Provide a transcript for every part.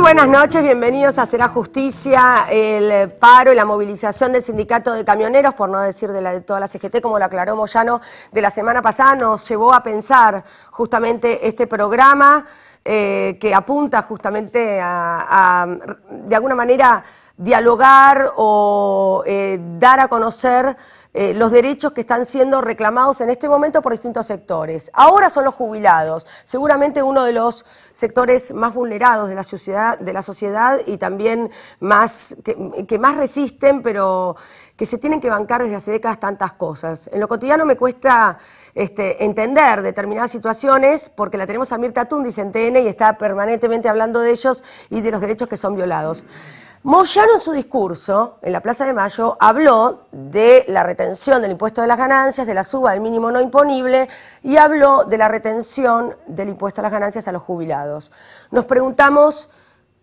buenas noches, bienvenidos a Será Justicia. El paro y la movilización del sindicato de camioneros, por no decir de toda la CGT, como lo aclaró Moyano, de la semana pasada, nos llevó a pensar justamente este programa que apunta justamente a de alguna manera, dialogar o dar a conocer los derechos que están siendo reclamados en este momento por distintos sectores. Ahora son los jubilados, seguramente uno de los sectores más vulnerados de la sociedad y también que más resisten, pero que se tienen que bancar desde hace décadas tantas cosas. En lo cotidiano me cuesta entender determinadas situaciones porque la tenemos a Mirta Tundiz en TN y está permanentemente hablando de ellos y de los derechos que son violados. Moyano en su discurso, en la Plaza de Mayo, habló de la retención del impuesto de las ganancias, de la suba del mínimo no imponible y habló de la retención del impuesto a las ganancias a los jubilados. Nos preguntamos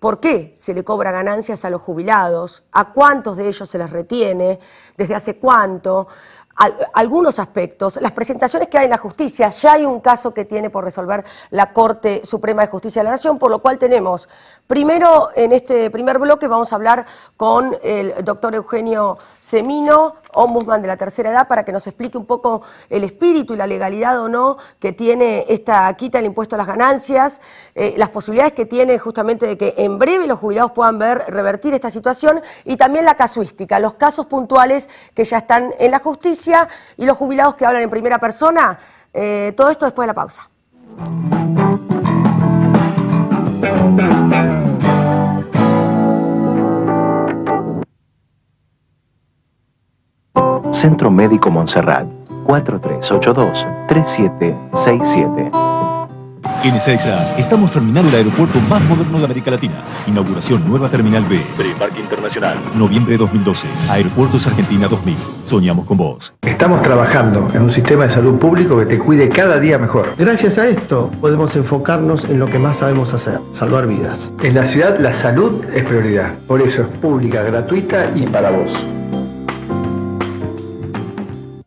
por qué se le cobra ganancias a los jubilados, a cuántos de ellos se les retiene, desde hace cuánto, algunos aspectos, las presentaciones que hay en la justicia. Ya hay un caso que tiene por resolver la Corte Suprema de Justicia de la Nación, por lo cual tenemos, primero en este primer bloque vamos a hablar con el doctor Eugenio Semino, ombudsman de la tercera edad, para que nos explique un poco el espíritu y la legalidad o no que tiene esta quita del impuesto a las ganancias, las posibilidades que tiene justamente de que en breve los jubilados puedan revertir esta situación y también la casuística, los casos puntuales que ya están en la justicia y los jubilados que hablan en primera persona. Todo esto después de la pausa. Centro Médico Montserrat, 4382-3767. En Ezeiza estamos terminando el aeropuerto más moderno de América Latina. Inauguración nueva Terminal B. Preparque Internacional. Noviembre de 2012. Aeropuertos Argentina 2000. Soñamos con vos. Estamos trabajando en un sistema de salud público que te cuide cada día mejor. Gracias a esto podemos enfocarnos en lo que más sabemos hacer, salvar vidas. En la ciudad la salud es prioridad. Por eso es pública, gratuita y para vos.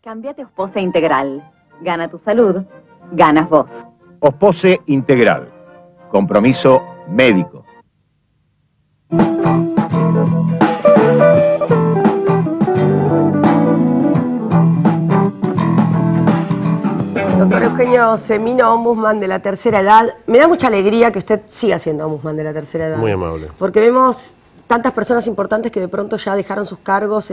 Cámbiate a Ospose Integral. Gana tu salud, ganas vos. Ospose Integral. Compromiso médico. Doctor Eugenio Semino, ombudsman de la tercera edad. Me da mucha alegría que usted siga siendo ombudsman de la tercera edad. Muy amable. Porque vemos tantas personas importantes que de pronto ya dejaron sus cargos.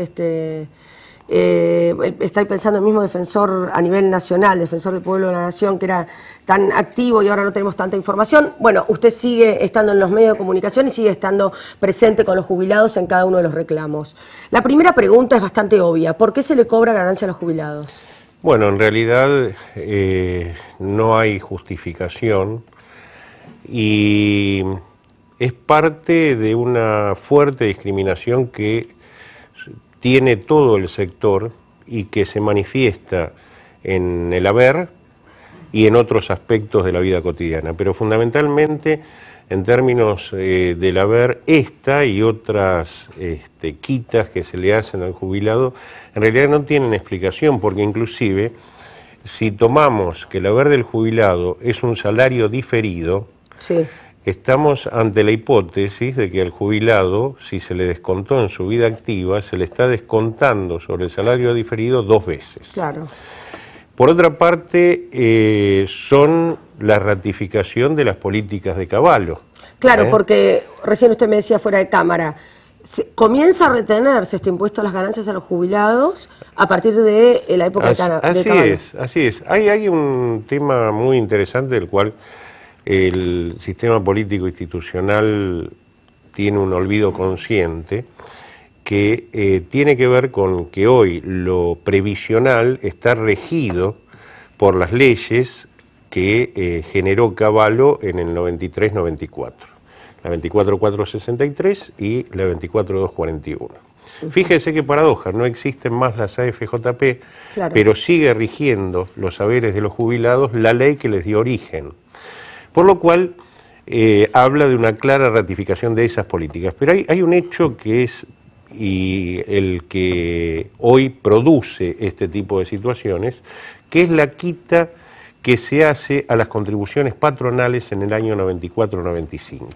Estoy pensando en el mismo defensor a nivel nacional, defensor del pueblo de la nación, que era tan activo y ahora no tenemos tanta información. Bueno, usted sigue estando en los medios de comunicación y sigue estando presente con los jubilados en cada uno de los reclamos. La primera pregunta es bastante obvia. ¿Por qué se le cobra ganancia a los jubilados? Bueno, en realidad no hay justificación y es parte de una fuerte discriminación que tiene todo el sector y que se manifiesta en el haber y en otros aspectos de la vida cotidiana, pero fundamentalmente en términos del haber, esta y otras quitas que se le hacen al jubilado en realidad no tienen explicación, porque inclusive si tomamos que el haber del jubilado es un salario diferido, sí, estamos ante la hipótesis de que al jubilado, si se le descontó en su vida activa, se le está descontando sobre el salario diferido 2 veces. Claro. Por otra parte, son la ratificación de las políticas de Cavallo. Claro, porque recién usted me decía fuera de cámara, comienza a retenerse este impuesto a las ganancias a los jubilados a partir de la época de Cavallo. Así es. Hay un tema muy interesante del cual el sistema político institucional tiene un olvido consciente, que tiene que ver con que hoy lo previsional está regido por las leyes que generó Cavallo en el 93-94, la 24.463 y la 24.241. Fíjese qué paradoja, no existen más las AFJP, claro, pero sigue rigiendo los saberes de los jubilados la ley que les dio origen. Por lo cual habla de una clara ratificación de esas políticas. Pero hay un hecho que es el que hoy produce este tipo de situaciones, que es la quita que se hace a las contribuciones patronales en el año 94-95.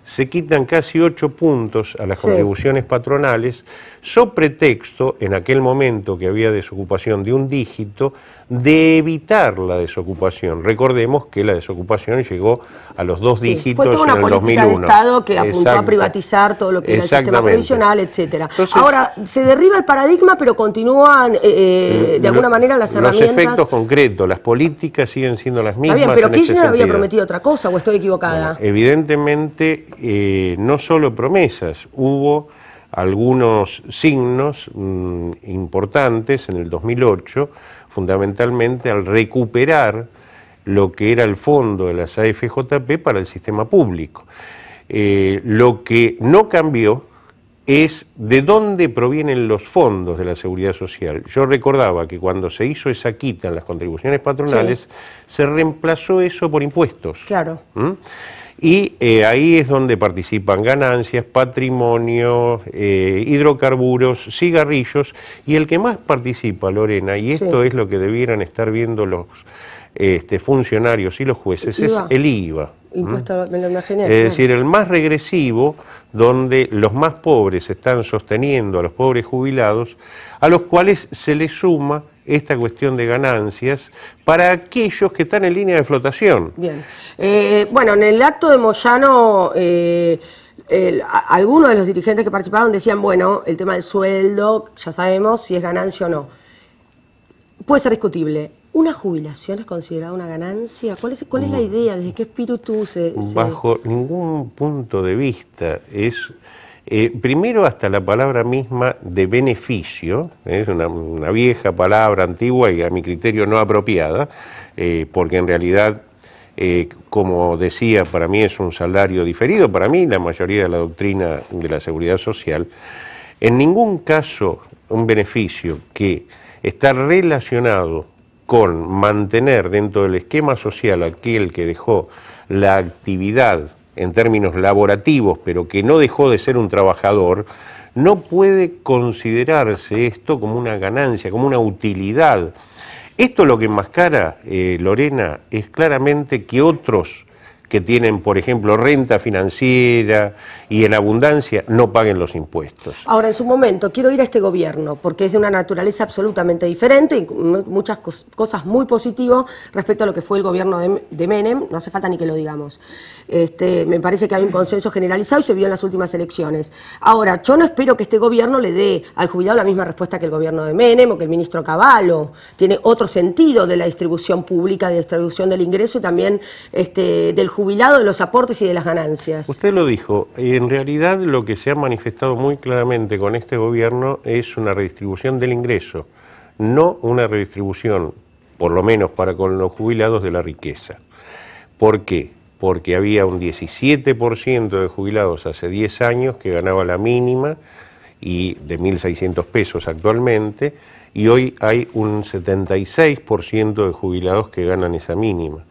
se quitan casi 8 puntos a las Sí. contribuciones patronales, so pretexto, en aquel momento que había desocupación de un dígito, de evitar la desocupación. Recordemos que la desocupación llegó a los 2 Sí, dígitos fue toda una en el política 2001. de Estado que apuntó a Exacto. privatizar todo lo que era el sistema Exactamente. previsional, etcétera. Entonces, Ahora, se derriba el paradigma, pero continúan de alguna manera las herramientas. Los efectos concretos, las políticas siguen siendo las Está mismas. bien, pero en ese Kirchner había sentido. prometido otra cosa, ¿o estoy equivocada? Evidentemente, no solo promesas, hubo algunos signos importantes en el 2008, fundamentalmente al recuperar lo que era el fondo de las AFJP para el sistema público. Lo que no cambió es de dónde provienen los fondos de la Seguridad Social. Yo recordaba que cuando se hizo esa quita en las contribuciones patronales, se reemplazó eso por impuestos. Claro. ¿Mm? Y ahí es donde participan ganancias, patrimonio, hidrocarburos, cigarrillos, y el que más participa, Lorena, y esto es lo que debieran estar viendo los funcionarios y los jueces, es el IVA. Impuesto, me lo imaginé. Es decir, el más regresivo, donde los más pobres están sosteniendo a los pobres jubilados, a los cuales se les suma esta cuestión de ganancias para aquellos que están en línea de flotación. Bien. Bueno, en el acto de Moyano, algunos de los dirigentes que participaron decían, bueno, el tema del sueldo, ya sabemos si es ganancia o no. Puede ser discutible. ¿Una jubilación es considerada una ganancia? ¿Cuál es la idea? ¿Desde qué espíritu se...? Bajo ningún punto de vista. Es primero, hasta la palabra misma de beneficio, es una vieja palabra antigua y a mi criterio no apropiada, porque en realidad, como decía, para mí es un salario diferido, para mí la mayoría de la doctrina de la seguridad social, en ningún caso un beneficio que está relacionado con mantener dentro del esquema social aquel que dejó la actividad en términos laborativos, pero que no dejó de ser un trabajador, no puede considerarse esto como una ganancia, como una utilidad. Esto lo que enmascara, Lorena, es claramente que otros que tienen, por ejemplo, renta financiera y en abundancia, no paguen los impuestos. Ahora, en su momento, quiero ir a este gobierno, porque es de una naturaleza absolutamente diferente y muchas cosas muy positivas respecto a lo que fue el gobierno de Menem, no hace falta ni que lo digamos. Me parece que hay un consenso generalizado y se vio en las últimas elecciones. Ahora, yo no espero que este gobierno le dé al jubilado la misma respuesta que el gobierno de Menem o que el ministro Cavallo. Tiene otro sentido de la distribución pública, de distribución del ingreso y también del jubilado, de los aportes y de las ganancias. Usted lo dijo, en realidad lo que se ha manifestado muy claramente con este gobierno es una redistribución del ingreso, no una redistribución, por lo menos para con los jubilados, de la riqueza. ¿Por qué? Porque había un 17% de jubilados hace 10 años que ganaba la mínima y de 1.600 pesos actualmente, y hoy hay un 76% de jubilados que ganan esa mínima.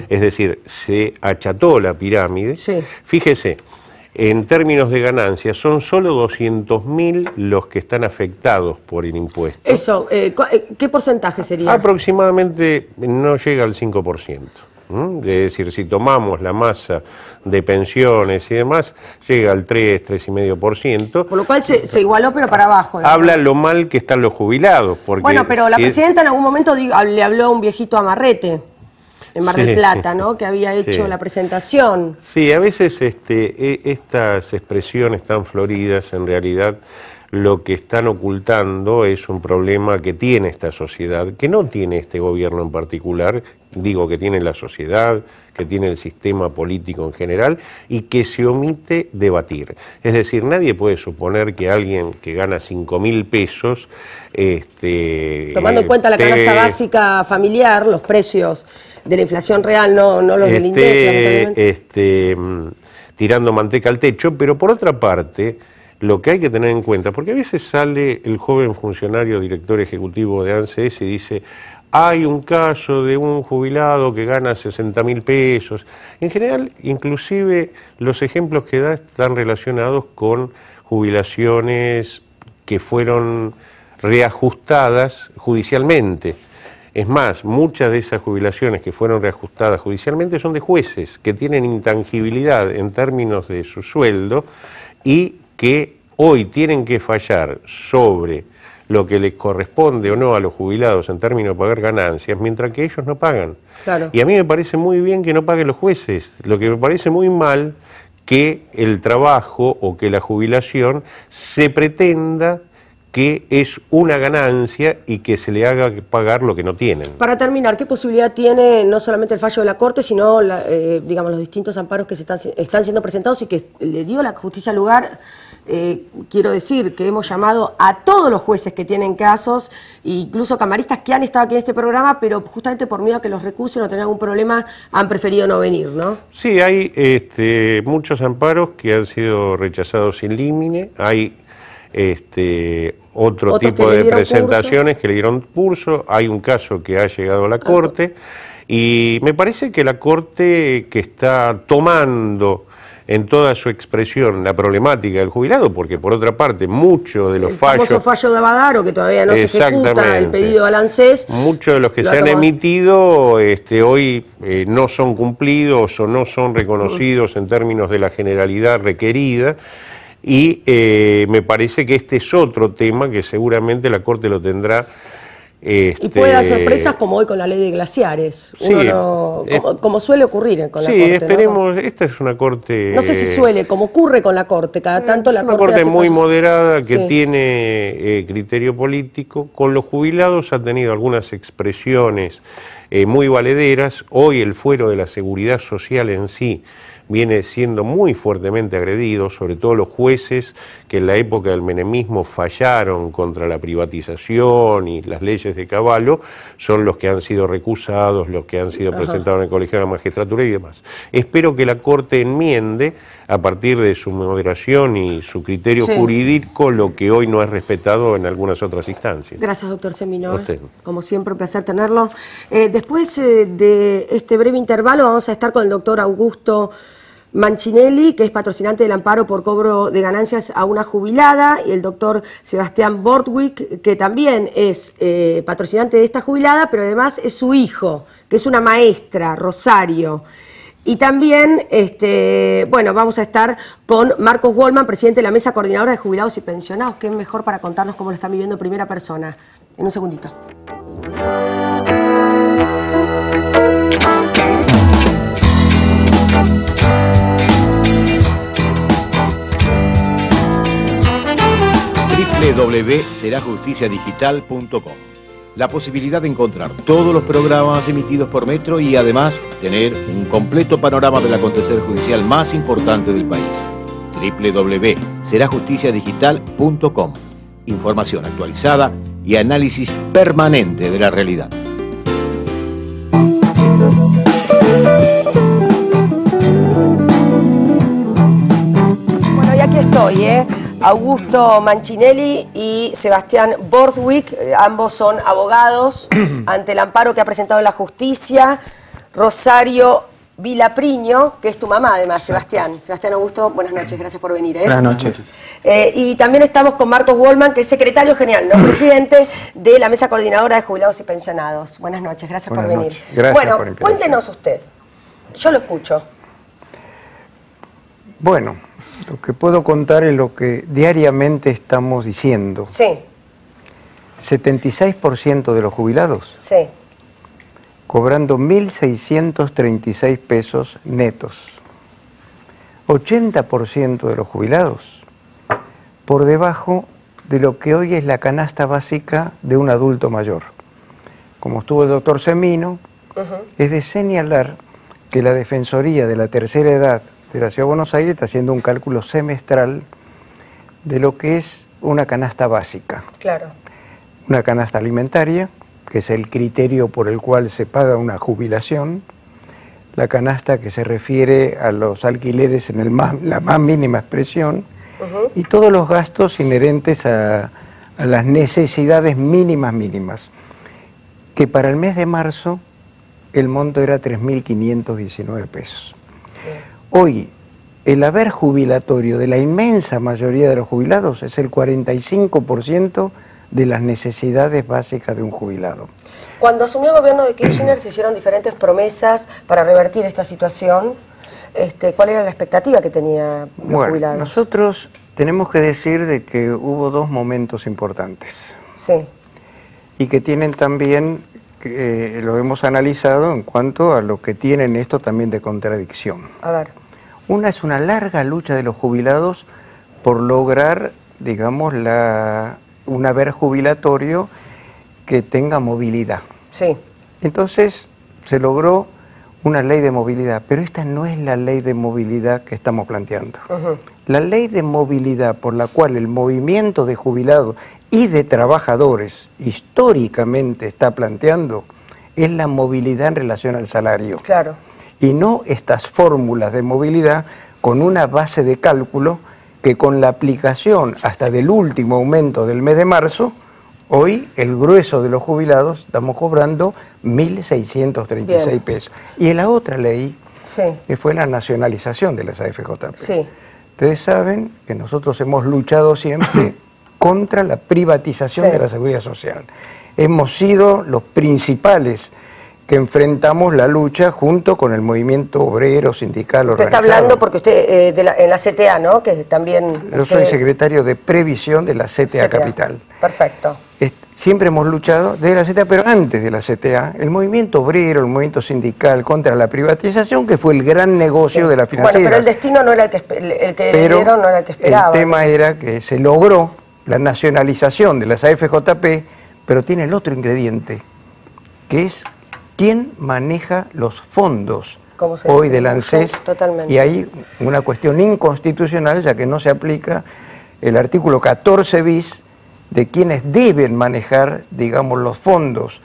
Es decir, se acható la pirámide. Sí. Fíjese, en términos de ganancias, son solo 200.000 los que están afectados por el impuesto. Eso, ¿qué porcentaje sería? Aproximadamente no llega al 5%. Es decir, si tomamos la masa de pensiones y demás, llega al 3,5%. Por lo cual se igualó, pero para abajo. Habla lo mal que están los jubilados. Porque bueno, pero la presidenta en algún momento le habló a un viejito amarrete en Mar del Plata, ¿no? Que había hecho la presentación. Sí, a veces estas expresiones tan floridas en realidad lo que están ocultando es un problema que tiene esta sociedad, que no tiene este gobierno en particular, digo que tiene la sociedad, que tiene el sistema político en general, y que se omite debatir. Es decir, nadie puede suponer que alguien que gana 5.000 pesos... tomando en cuenta la canasta básica familiar, los precios de la inflación real, no los del INDEC, tirando manteca al techo, pero por otra parte... Lo que hay que tener en cuenta, porque a veces sale el joven funcionario director ejecutivo de ANSES y dice, hay un caso de un jubilado que gana 60.000 pesos. En general, inclusive, los ejemplos que da están relacionados con jubilaciones que fueron reajustadas judicialmente. Es más, muchas de esas jubilaciones que fueron reajustadas judicialmente son de jueces que tienen intangibilidad en términos de su sueldo y que hoy tienen que fallar sobre lo que les corresponde o no a los jubilados en términos de pagar ganancias, mientras que ellos no pagan. Claro. Y a mí me parece muy bien que no paguen los jueces. Lo que me parece muy mal que el trabajo o que la jubilación se pretenda que es una ganancia y que se le haga pagar lo que no tienen. Para terminar, ¿qué posibilidad tiene no solamente el fallo de la Corte, sino digamos, los distintos amparos que están siendo presentados y que le dio la justicia lugar? Quiero decir que hemos llamado a todos los jueces que tienen casos, incluso camaristas que han estado aquí en este programa, pero justamente por miedo a que los recusen o tener algún problema, han preferido no venir, ¿no? Sí, hay muchos amparos que han sido rechazados sin límite, hay otro tipo de presentaciones que le dieron curso, hay un caso que ha llegado a la Corte, y me parece que la Corte, que está tomando en toda su expresión la problemática del jubilado, porque por otra parte muchos de los fallos... El famoso fallo de Abadaro, que todavía no se ejecuta, el pedido de ANSES... Muchos de los que se han emitido hoy no son cumplidos o no son reconocidos en términos de la generalidad requerida, y me parece que este es otro tema que seguramente la Corte lo tendrá. Y puede dar sorpresas como hoy con la ley de glaciares, sí, como suele ocurrir con la Corte. Sí, esperemos, ¿no? Esta es una Corte... No sé si suele, como ocurre con la Corte, cada tanto la Corte... Una Corte muy moderada que tiene criterio político. Con los jubilados ha tenido algunas expresiones muy valederas. Hoy el fuero de la seguridad social en sí viene siendo muy fuertemente agredido, sobre todo los jueces que en la época del menemismo fallaron contra la privatización y las leyes de Cavallo, son los que han sido recusados, los que han sido presentados en el Colegio de la Magistratura y demás. Espero que la Corte enmiende, a partir de su moderación y su criterio jurídico, lo que hoy no es respetado en algunas otras instancias. Gracias, doctor Semino. Como siempre, un placer tenerlo. Después de este breve intervalo vamos a estar con el doctor Augusto Manchinelli, que es patrocinante del amparo por cobro de ganancias a una jubilada, y el doctor Sebastián Bortwick, que también es patrocinante de esta jubilada, pero además es su hijo, que es una maestra, Rosario. Y también, bueno, vamos a estar con Marcos Goldman, presidente de la Mesa Coordinadora de Jubilados y Pensionados, que es mejor para contarnos cómo lo están viviendo en primera persona. En un segundito. www.serajusticiadigital.com. La posibilidad de encontrar todos los programas emitidos por Metro y además tener un completo panorama del acontecer judicial más importante del país. www.serajusticiadigital.com. Información actualizada y análisis permanente de la realidad. Bueno, y aquí estoy, Augusto Manchinelli y Sebastián Bortwick, ambos son abogados ante el amparo que ha presentado la justicia. Rosario Vilapriño, que es tu mamá además, Sebastián. Sebastián Augusto, buenas noches, gracias por venir. Buenas noches. Y también estamos con Marcos Goldman, que es secretario general, no presidente de la Mesa Coordinadora de Jubilados y Pensionados. Buenas noches, gracias por venir. Gracias bueno, cuéntenos usted, yo lo escucho. Bueno, lo que puedo contar es lo que diariamente estamos diciendo. Sí. 76% de los jubilados cobrando 1.636 pesos netos. 80% de los jubilados por debajo de lo que hoy es la canasta básica de un adulto mayor. Como estuvo el doctor Semino, es de señalar que la Defensoría de la Tercera Edad de la Ciudad de Buenos Aires está haciendo un cálculo semestral de lo que es una canasta básica. Claro. Una canasta alimentaria, que es el criterio por el cual se paga una jubilación, la canasta que se refiere a los alquileres en la más mínima expresión, y todos los gastos inherentes a las necesidades mínimas, que para el mes de marzo el monto era 3.519 pesos. Hoy, el haber jubilatorio de la inmensa mayoría de los jubilados es el 45% de las necesidades básicas de un jubilado. Cuando asumió el gobierno de Kirchner se hicieron diferentes promesas para revertir esta situación. ¿Cuál era la expectativa que tenía los jubilados? Nosotros tenemos que decir de que hubo dos momentos importantes. Sí. Y que tienen también, lo hemos analizado en cuanto a lo que tienen esto también de contradicción. A ver. Una es una larga lucha de los jubilados por lograr, digamos, un haber jubilatorio que tenga movilidad. Sí. Entonces se logró una ley de movilidad, pero esta no es la ley de movilidad que estamos planteando. La ley de movilidad por la cual el movimiento de jubilados y de trabajadores históricamente está planteando es la movilidad en relación al salario. Claro. Y no estas fórmulas de movilidad con una base de cálculo que con la aplicación hasta del último aumento del mes de marzo, hoy el grueso de los jubilados estamos cobrando 1.636 pesos. Y en la otra ley, sí, que fue la nacionalización de las AFJP. Sí. Ustedes saben que nosotros hemos luchado siempre contra la privatización, sí, de la seguridad social. Hemos sido los principales que enfrentamos la lucha junto con el movimiento obrero, sindical, usted organizado. Está hablando porque usted en la CTA, ¿no? Que también... Yo soy secretario de previsión de la CTA Capital. Perfecto. Siempre hemos luchado desde la CTA, pero antes de la CTA, el movimiento obrero, el movimiento sindical contra la privatización, que fue el gran negocio, sí, de la financiera. Bueno, pero el destino no era el que dieron, no era el que esperaban. El tema era que se logró la nacionalización de las AFJP, pero tiene el otro ingrediente, que es quién maneja los fondos hoy del ANSES. Sí, totalmente. Y hay una cuestión inconstitucional, ya que no se aplica el artículo 14 bis de quienes deben manejar, digamos, los fondos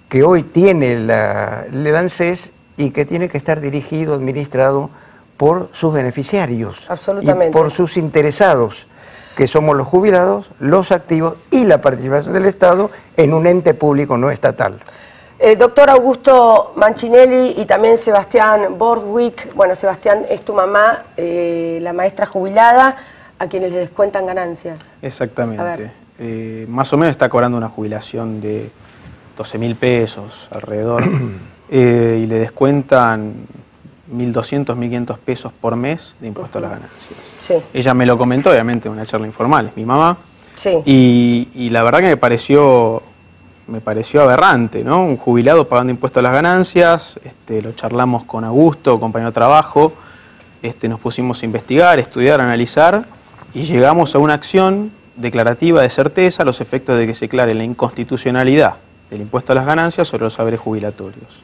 que hoy tiene el ANSES y que tiene que estar dirigido, administrado por sus beneficiarios. Absolutamente. Y por sus interesados, que somos los jubilados, los activos y la participación del Estado en un ente público no estatal. Doctor Augusto Manchinelli y también Sebastián Bordwick. Bueno, Sebastián, es tu mamá, la maestra jubilada, a quienes les descuentan ganancias. Exactamente. Más o menos está cobrando una jubilación de 12.000 pesos alrededor y le descuentan 1.200, 1.500 pesos por mes de impuesto a las ganancias. Sí. Ella me lo comentó, obviamente, en una charla informal, es mi mamá. Sí. Y la verdad que me pareció aberrante, ¿no? Un jubilado pagando impuestos a las ganancias, lo charlamos con Augusto, compañero de trabajo, nos pusimos a investigar, estudiar, analizar y llegamos a una acción declarativa de certeza a los efectos de que se declare la inconstitucionalidad del impuesto a las ganancias sobre los saberes jubilatorios.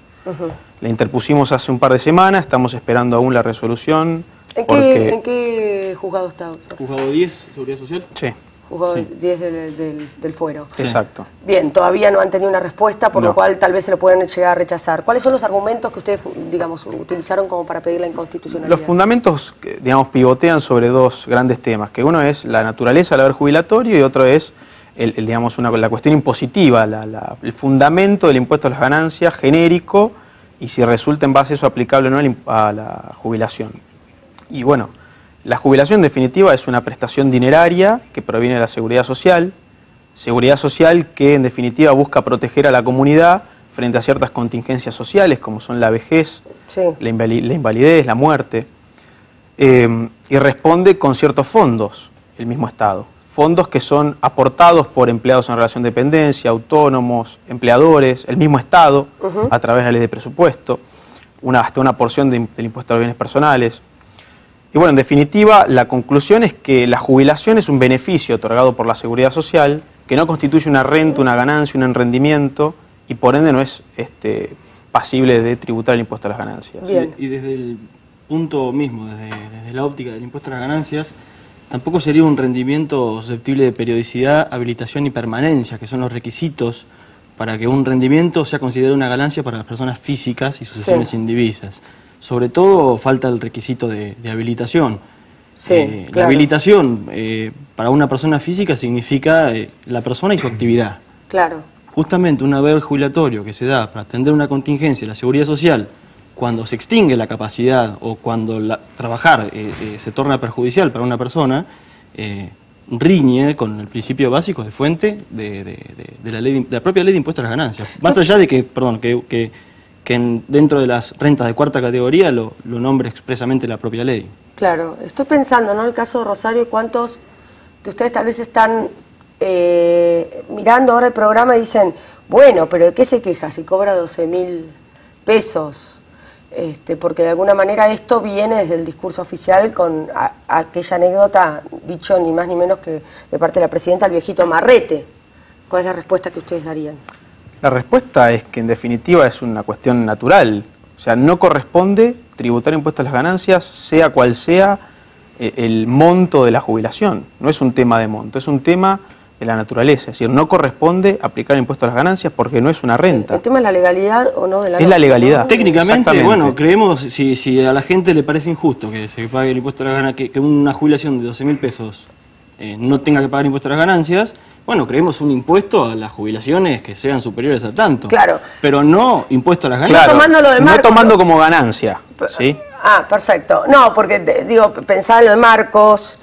La interpusimos hace un par de semanas, estamos esperando aún la resolución. ¿En qué juzgado está, doctor? Juzgado 10, Seguridad Social. Sí. Juzgado 10 del fuero. Sí. Exacto. Bien, todavía no han tenido una respuesta, por lo cual tal vez se lo pueden llegar a rechazar. ¿Cuáles son los argumentos que ustedes, digamos, utilizaron como para pedir la inconstitucionalidad? Los fundamentos, digamos, pivotean sobre dos grandes temas, que uno es la naturaleza del haber jubilatorio y otro es, digamos, la cuestión impositiva, el fundamento del impuesto a las ganancias genérico y si resulta en base a eso aplicable o no a la jubilación. Y bueno, la jubilación en definitiva es una prestación dineraria que proviene de la seguridad social que en definitiva busca proteger a la comunidad frente a ciertas contingencias sociales como son la vejez, sí, la invalidez, la muerte, y responde con ciertos fondos, el mismo Estado. Fondos que son aportados por empleados en relación de dependencia, autónomos, empleadores, el mismo Estado, a través de la ley de presupuesto, hasta una porción del impuesto a los bienes personales. Y bueno, en definitiva, la conclusión es que la jubilación es un beneficio otorgado por la Seguridad Social, que no constituye una renta, una ganancia, un rendimiento, y por ende no es pasible de tributar el impuesto a las ganancias. Sí, y desde el punto mismo, desde la óptica del impuesto a las ganancias, tampoco sería un rendimiento susceptible de periodicidad, habilitación y permanencia, que son los requisitos para que un rendimiento sea considerado una ganancia para las personas físicas y sucesiones indivisas. Sobre todo falta el requisito de habilitación. Sí, La habilitación para una persona física significa la persona y su actividad. Claro. Justamente un haber jubilatorio que se da para atender una contingencia de la seguridad social, cuando se extingue la capacidad o cuando trabajar se torna perjudicial para una persona, riñe con el principio básico de fuente de la propia ley de impuestos a las ganancias. Más allá de que, dentro de las rentas de cuarta categoría lo nombre expresamente la propia ley. Claro, estoy pensando, ¿no? En el caso de Rosario, ¿cuántos de ustedes tal vez están mirando ahora el programa y dicen, bueno, pero ¿de qué se queja si cobra 12.000 pesos? Porque de alguna manera esto viene desde el discurso oficial con aquella anécdota, dicho ni más ni menos que de parte de la presidenta, al viejito Marrete. ¿Cuál es la respuesta que ustedes darían? La respuesta es que en definitiva es una cuestión natural. O sea, no corresponde tributar impuestos a las ganancias, sea cual sea el monto de la jubilación. No es un tema de monto, es un tema de la naturaleza. Es decir, no corresponde aplicar impuestos a las ganancias porque no es una renta. ¿El tema es la legalidad o no de la Es la legalidad. ¿no? Técnicamente, bueno, creemos, si a la gente le parece injusto que se pague el impuesto a las ganancias, que una jubilación de 12.000 pesos no tenga que pagar impuestos a las ganancias, bueno, creemos un impuesto a las jubilaciones que sean superiores a tanto. Claro. Pero no impuesto a las ganancias. Claro, tomando lo de Marcos, no tomando como ganancia, ¿sí? Ah, perfecto. No, porque digo, pensaba en lo de Marcos,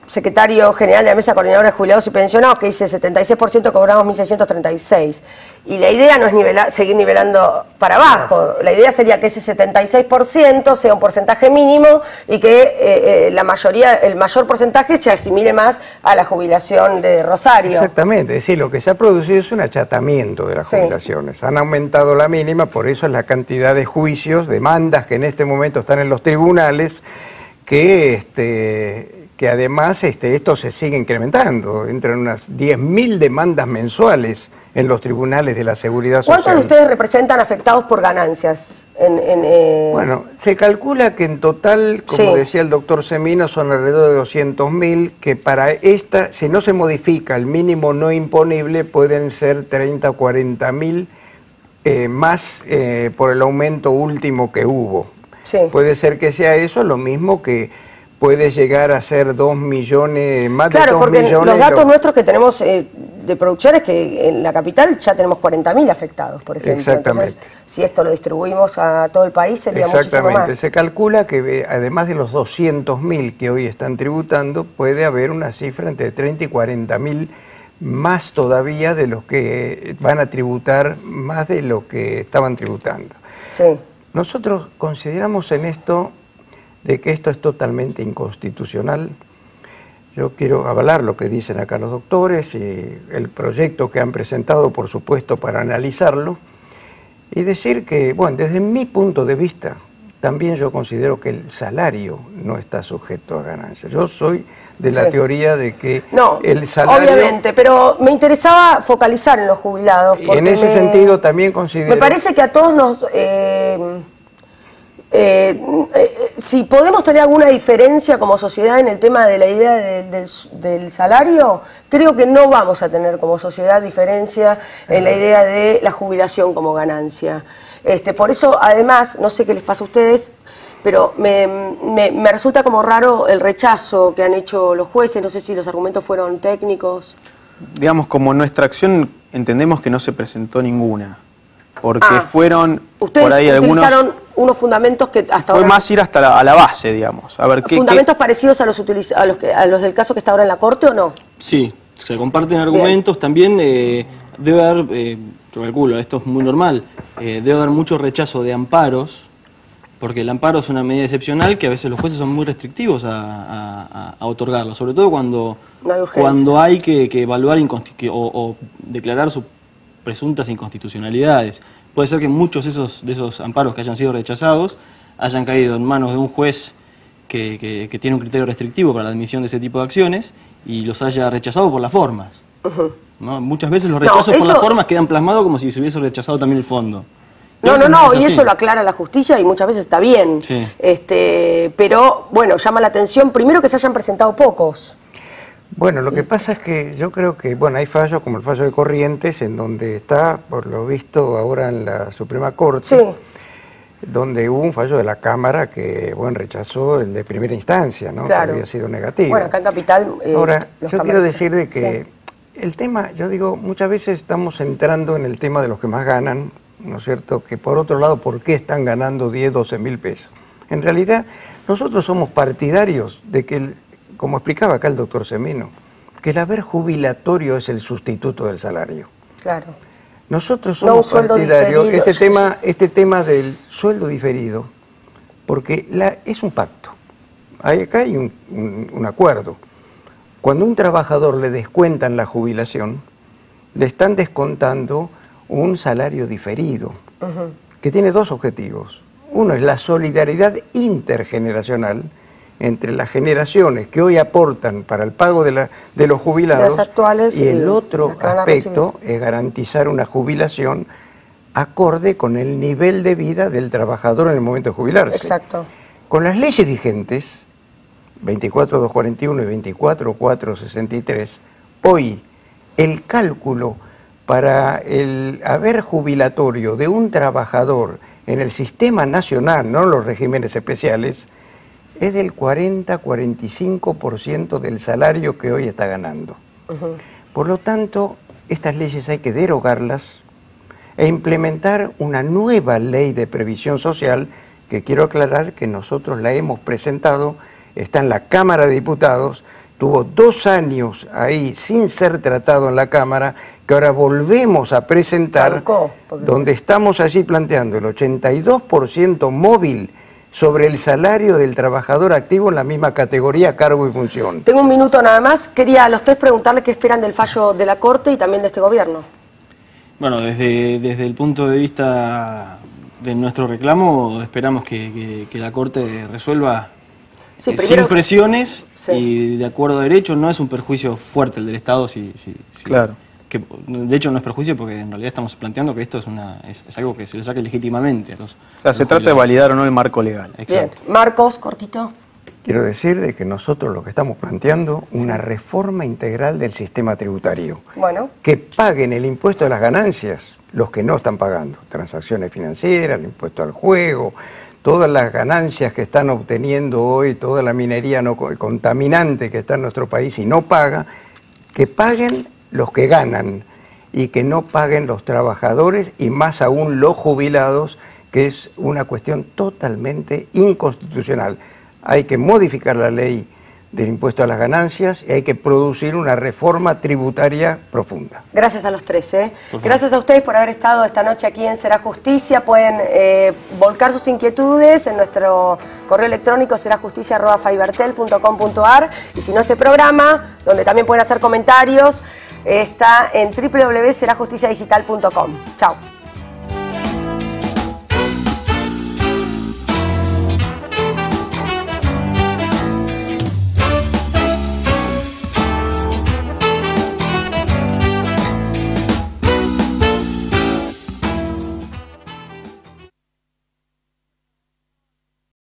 secretario general de la Mesa Coordinadora de Jubilados y Pensionados, que dice 76% cobramos 1.636. Y la idea no es seguir nivelando para abajo. La idea sería que ese 76% sea un porcentaje mínimo y que el mayor porcentaje se asimile más a la jubilación de Rosario. Exactamente, es decir, lo que se ha producido es un achatamiento de las jubilaciones. Han aumentado la mínima, por eso es la cantidad de juicios, demandas que en este momento están en los tribunales, que además esto se sigue incrementando. Entran unas 10.000 demandas mensuales en los tribunales de la Seguridad Social. ¿Cuántos de ustedes representan afectados por ganancias? Bueno, se calcula que en total, como decía el doctor Semino, son alrededor de 200.000, que para esta, si no se modifica el mínimo no imponible, pueden ser 30 o 40.000 más por el aumento último que hubo. Sí. Puede ser que sea eso, lo mismo que puede llegar a ser 2 millones, más de 2 millones. Claro, porque los datos nuestros que tenemos de producción es que en la capital ya tenemos 40.000 afectados, por ejemplo. Exactamente. Entonces, si esto lo distribuimos a todo el país, sería muchísimo más. Se calcula que además de los 200.000 que hoy están tributando, puede haber una cifra entre 30 y 40.000 más todavía de los que van a tributar, más de lo que estaban tributando. Sí. Nosotros consideramos en esto de que esto es totalmente inconstitucional. Yo quiero avalar lo que dicen acá los doctores y el proyecto que han presentado, por supuesto, para analizarlo, y decir que, bueno, desde mi punto de vista, también yo considero que el salario no está sujeto a ganancias. Yo soy de la teoría de que el salario... Obviamente, pero me interesaba focalizar en los jubilados. Y en ese sentido también considero... Me parece que a todos nos... si podemos tener alguna diferencia como sociedad en el tema de la idea del salario, creo que no vamos a tener como sociedad diferencia en la idea de la jubilación como ganancia. Por eso, además, no sé qué les pasa a ustedes, pero me resulta como raro el rechazo que han hecho los jueces. No sé si los argumentos fueron técnicos. Digamos, como nuestra acción entendemos que no se presentó ninguna, porque fueron ustedes por ahí utilizaron unos fundamentos que hasta fue ahora... más ir hasta a la base, digamos. A ver, ¿Fundamentos parecidos a los del caso que está ahora en la Corte o no? Sí, se comparten argumentos. También debe haber, yo calculo, esto es muy normal, debe haber mucho rechazo de amparos, porque el amparo es una medida excepcional que a veces los jueces son muy restrictivos a otorgarlo, sobre todo cuando hay que evaluar o declarar sus presuntas inconstitucionalidades. Puede ser que muchos de esos amparos que hayan sido rechazados hayan caído en manos de un juez que tiene un criterio restrictivo para la admisión de ese tipo de acciones y los haya rechazado por las formas. ¿No? Muchas veces los rechazos por las formas quedan plasmados como si se hubiese rechazado también el fondo. Y eso lo aclara la justicia y muchas veces está bien. Sí. Pero, bueno, llama la atención primero que se hayan presentado pocos. Bueno, lo que pasa es que yo creo que, bueno, hay fallos como el fallo de Corrientes, en donde está, por lo visto, ahora en la Suprema Corte, donde hubo un fallo de la Cámara que, bueno, rechazó el de primera instancia, ¿no? Claro. Que había sido negativo. Bueno, acá en Capital... ahora, yo quiero decir de que el tema, yo digo, muchas veces estamos entrando en el tema de los que más ganan, ¿no es cierto? Que por otro lado, ¿por qué están ganando 10, 12 mil pesos? En realidad, nosotros somos partidarios de que como explicaba acá el doctor Semino, que el haber jubilatorio es el sustituto del salario. Claro. Nosotros somos partidarios de este tema del sueldo diferido, porque es un pacto. Acá hay un acuerdo. Cuando a un trabajador le descuentan la jubilación, le están descontando un salario diferido, que tiene dos objetivos. Uno es la solidaridad intergeneracional entre las generaciones que hoy aportan para el pago de los jubilados, actuales, y el otro aspecto es garantizar una jubilación acorde con el nivel de vida del trabajador en el momento de jubilarse. Exacto. Con las leyes vigentes, 24.241 y 24.463, hoy el cálculo para el haber jubilatorio de un trabajador en el sistema nacional, no en los regímenes especiales, es del 40-45% del salario que hoy está ganando. Por lo tanto, estas leyes hay que derogarlas e implementar una nueva ley de previsión social, que quiero aclarar que nosotros la hemos presentado, está en la Cámara de Diputados, tuvo 2 años ahí sin ser tratado en la Cámara, que ahora volvemos a presentar, donde estamos allí planteando el 82% móvil sobre el salario del trabajador activo en la misma categoría, cargo y función. Tengo un minuto nada más. Quería a los tres preguntarle qué esperan del fallo de la Corte y también de este gobierno. Bueno, desde el punto de vista de nuestro reclamo, esperamos que la Corte resuelva sin presiones y de acuerdo a derecho. No es un perjuicio fuerte el del Estado, claro. Que de hecho no es perjuicio, porque en realidad estamos planteando que esto es algo que se le saque legítimamente a los... O sea, se trata de validar o no el marco legal. Exacto. Bien. Marcos, cortito. Quiero decir de que nosotros lo que estamos planteando, una reforma integral del sistema tributario. Bueno. Que paguen el impuesto de las ganancias los que no están pagando. Transacciones financieras, el impuesto al juego, todas las ganancias que están obteniendo hoy, toda la minería no contaminante que está en nuestro país y no paga, que paguen los que ganan y que no paguen los trabajadores y más aún los jubilados, que es una cuestión totalmente inconstitucional. Hay que modificar la ley del impuesto a las ganancias y hay que producir una reforma tributaria profunda. Gracias a los tres. Gracias a ustedes por haber estado esta noche aquí en Será Justicia. Pueden volcar sus inquietudes en nuestro correo electrónico serajusticia@fibertel.com.ar, y si no, este programa, donde también pueden hacer comentarios, está en www.serajusticiadigital.com. Chao.